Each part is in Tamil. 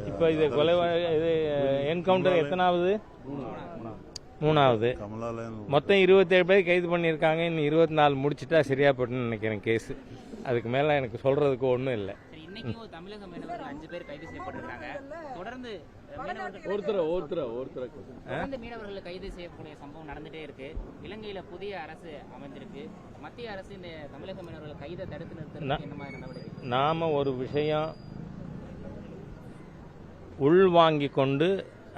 இப்போ இது கொலை இது என்கவுண்டர் எத்தனாவது? மூணாவது. மொத்தம் 27 பேர் கைது பண்ணியிருக்காங்க. இன்னும் 24 முடிச்சுட்டா சரியா போட்டுன்னு நினைக்கிறேன் கேஸ். அதுக்கு மேல எனக்கு சொல்றதுக்கு ஒன்றும் இல்லை. இன்னைக்கு தமிழக மீனவர்கள் 5 பேர் கைது செய்யப்பட்டிருக்காங்க. தொடர்ந்து மீனவர்கள் கைது செய்யக்கூடிய சம்பவம் நடந்துட்டே இருக்கு. இலங்கையில புதிய அரசு அமைந்திருக்கு. மத்திய அரசு இந்த தமிழக மீனவர்கள் கைதை தடுத்து நிறுத்துறதுக்கு என்ன மாதிரி நடவடிக்கை? நாம ஒரு விஷயம் உள்வாங்கி கொண்டு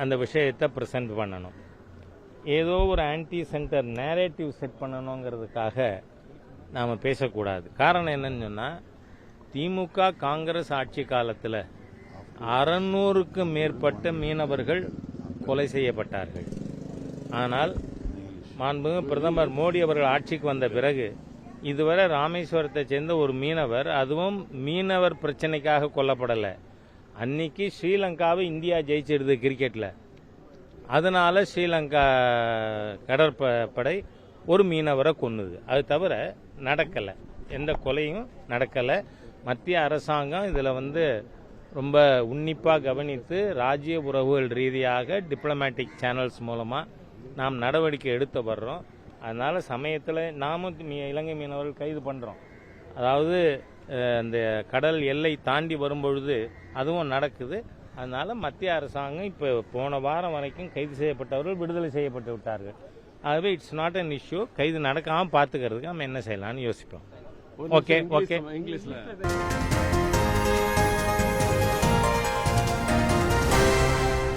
அந்த விஷயத்தை பிரசன்ட் பண்ணணும். ஏதோ ஒரு ஆன்டி சென்டர் நேரேட்டிவ் செட் பண்ணணுங்கிறதுக்காக நாம் பேசக்கூடாது. காரணம் என்னன்னு சொன்னால், திமுக காங்கிரஸ் ஆட்சி காலத்தில் 600க்கு மேற்பட்ட மீனவர்கள் கொலை செய்யப்பட்டார்கள். ஆனால் மாண்புமிகு பிரதமர் மோடி அவர்கள் ஆட்சிக்கு வந்த பிறகு இதுவரை ராமேஸ்வரத்தை சேர்ந்த ஒரு மீனவர், அதுவும் மீனவர் பிரச்சனைக்காக கொல்லப்படலை. அன்னைக்கு ஸ்ரீலங்காவை இந்தியா ஜெயிச்சிடுது கிரிக்கெட்டில். அதனால ஸ்ரீலங்கா கடற்படை ஒரு மீனவரை கொன்னுது. அது தவிர நடக்கலை, எந்த கொலையும் நடக்கலை. மத்திய அரசாங்கம் இதில் ரொம்ப உன்னிப்பாக கவனித்து ராஜ்ய உறவுகள் ரீதியாக டிப்ளமேட்டிக் சேனல்ஸ் மூலமாக நாம் நடவடிக்கை எடுத்து வர்றோம். அதனால் சமயத்தில் நாமும் இலங்கை மீனவர்கள் கைது பண்ணுறோம். அதாவது அந்த கடல் எல்லை தாண்டி வரும்பொழுது அதுவும் நடக்குது. அதனால மத்திய அரசாங்கம் இப்போ போன வாரம் வரைக்கும் கைது செய்யப்பட்டவர்கள் விடுதலை செய்யப்பட்டு விட்டார்கள். ஆகவே இட்ஸ் நாட் அன் இஷ்யூ. கைது நடக்காமல் பார்த்துக்கிறதுக்கு நம்ம என்ன செய்யலாம்னு யோசிப்போம். ஓகே.